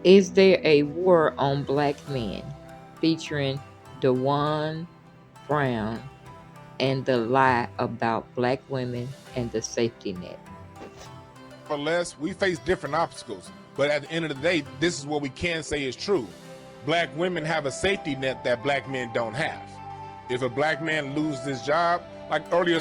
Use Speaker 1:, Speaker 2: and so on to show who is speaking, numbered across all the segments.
Speaker 1: Is There a War on Black Men? Featuring Dwann Brown and the lie about black women and the safety net.
Speaker 2: Or less, we face different obstacles, but at the end of the day, this is what we can say is true. Black women have a safety net that black men don't have. If a black man loses his job, like earlier,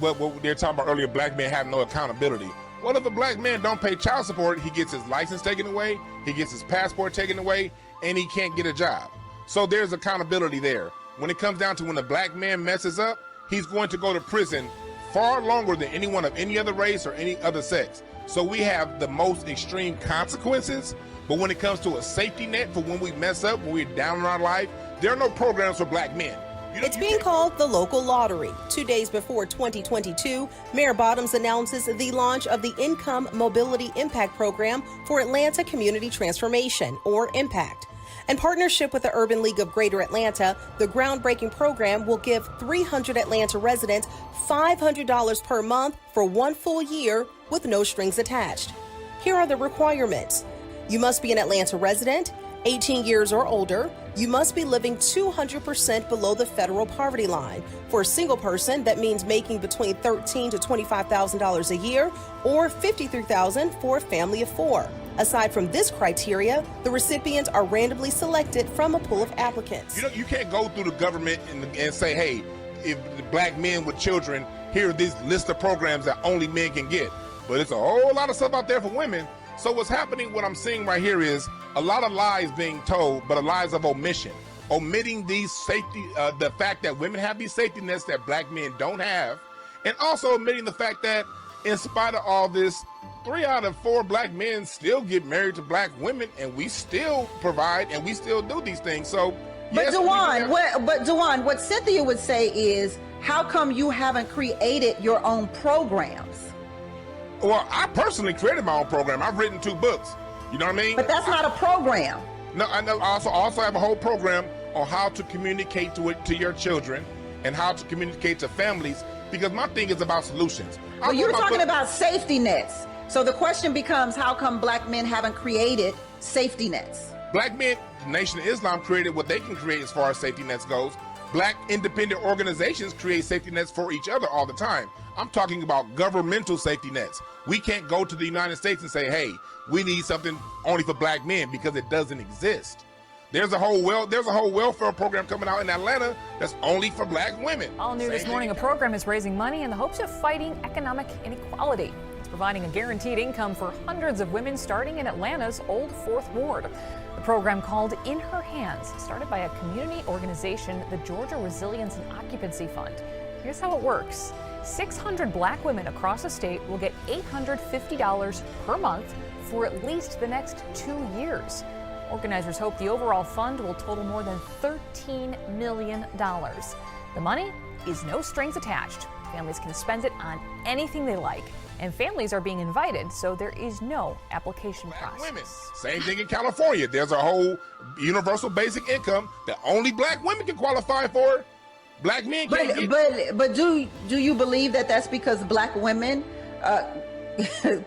Speaker 2: what they're talking about earlier, black men have no accountability. Well, if a black man don't pay child support, he gets his license taken away, he gets his passport taken away, and he can't get a job. So there's accountability there. When it comes down to when a black man messes up, he's going to go to prison far longer than anyone of any other race or any other sex. So we have the most extreme consequences, but when it comes to a safety net for when we mess up, when we're down in our life, there are no programs for black men.
Speaker 3: It's being called the local lottery. 2 days before 2022, Mayor Bottoms announces the launch of the Income Mobility Impact Program for Atlanta Community Transformation, or IMPACT. In partnership with the Urban League of Greater Atlanta, the groundbreaking program will give 300 Atlanta residents $500 per month for 1 full year with no strings attached. Here are the requirements. You must be an Atlanta resident, 18 years or older. You must be living 200% below the federal poverty line. For a single person, that means making between $13,000 to $25,000 a year, or $53,000 for a family of 4. Aside from this criteria, the recipients are randomly selected from a pool of applicants.
Speaker 2: You can't go through the government and say, hey, if the black men with children, here are this list of programs that only men can get. But it's a whole lot of stuff out there for women. So what's happening, what I'm seeing right here is a lot of lies being told, but lies of omission. Omitting these safety, the fact that women have these safety nets that black men don't have, and also omitting the fact that in spite of all this, 3 out of 4 black men still get married to black women, and we still provide and we still do these things. So,
Speaker 4: but
Speaker 2: yes,
Speaker 4: Dwann, what Cynthia would say is, how come you haven't created your own programs?
Speaker 2: Well, I personally created my own program. I've written 2 books. You know what I mean?
Speaker 4: But that's not a program.
Speaker 2: No, I know. I also have a whole program on how to communicate to your children and how to communicate to families, because my thing is about solutions.
Speaker 4: Well, you're talking about safety nets. So the question becomes, how come black men haven't created safety nets?
Speaker 2: Black men, the Nation of Islam created what they can create as far as safety nets goes. Black independent organizations create safety nets for each other all the time. I'm talking about governmental safety nets. We can't go to the United States and say, hey, we need something only for black men, because it doesn't exist. There's a whole welfare program coming out in Atlanta that's only for black women.
Speaker 5: All new this morning, a program is raising money in the hopes of fighting economic inequality. It's providing a guaranteed income for hundreds of women starting in Atlanta's Old Fourth Ward. The program, called In Her Hands, started by a community organization, the Georgia Resilience and Occupancy Fund. Here's how it works. 600 black women across the state will get $850 per month for at least the next 2 years. Organizers hope the overall fund will total more than $13 million. The money is no strings attached. Families can spend it on anything they like. And families are being invited, so there is no application process.
Speaker 2: Women. Same thing in California. There's a whole universal basic income that only black women can qualify for. Black men can't get.
Speaker 4: But do you believe that that's because black women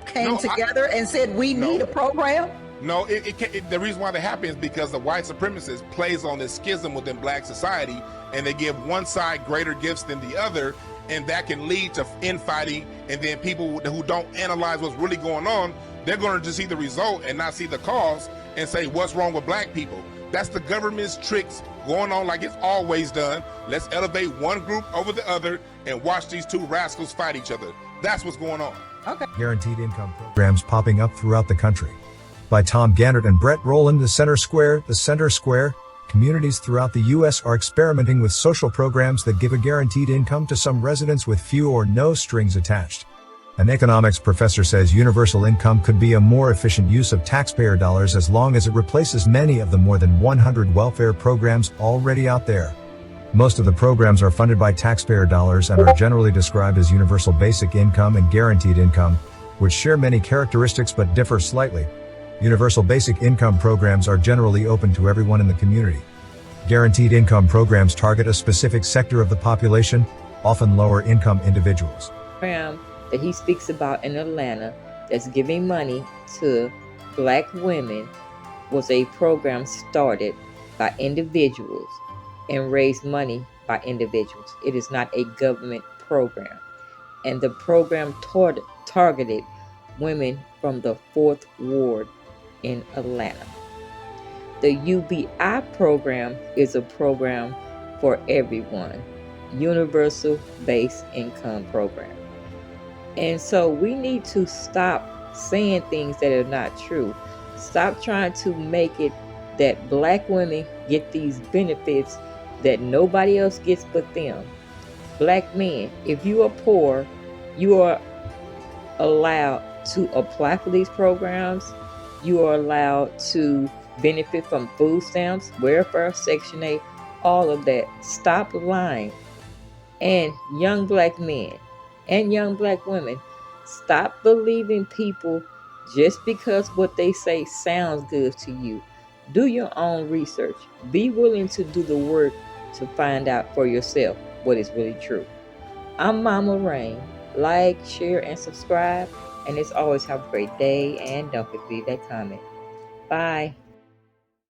Speaker 4: came together and said we need a program?
Speaker 2: No, the reason why that happens is because the white supremacist plays on this schism within black society, and they give one side greater gifts than the other, and that can lead to infighting. And then people who don't analyze what's really going on, they're going to just see the result and not see the cause and say, what's wrong with black people? That's the government's tricks going on like it's always done. Let's elevate one group over the other and watch these 2 rascals fight each other. That's what's going on.
Speaker 4: Okay.
Speaker 6: Guaranteed income programs popping up throughout the country. By Tom Gannett and Brett Rowland. The Center Square. Communities throughout the U.S. are experimenting with social programs that give a guaranteed income to some residents with few or no strings attached. An economics professor says universal income could be a more efficient use of taxpayer dollars as long as it replaces many of the more than 100 welfare programs already out there. Most of the programs are funded by taxpayer dollars and are generally described as universal basic income and guaranteed income, which share many characteristics but differ slightly. Universal basic income programs are generally open to everyone in the community. Guaranteed income programs target a specific sector of the population, often lower income individuals.
Speaker 1: Program that he speaks about in Atlanta that's giving money to black women was a program started by individuals and raised money by individuals. It is not a government program. And the program targeted women from the 4th Ward in Atlanta. The UBI program is a program for everyone, universal basic income program. And so we need to stop saying things that are not true. Stop trying to make it that black women get these benefits that nobody else gets but them. Black men, if you are poor, you are allowed to apply for these programs. You are allowed to benefit from food stamps, welfare, Section 8, all of that. Stop lying. And young black men and young black women, stop believing people just because what they say sounds good to you. Do your own research. Be willing to do the work to find out for yourself what is really true. I'm Mama Rain. Like, share, and subscribe. And as always, have a great day. And don't forget that comment. Bye.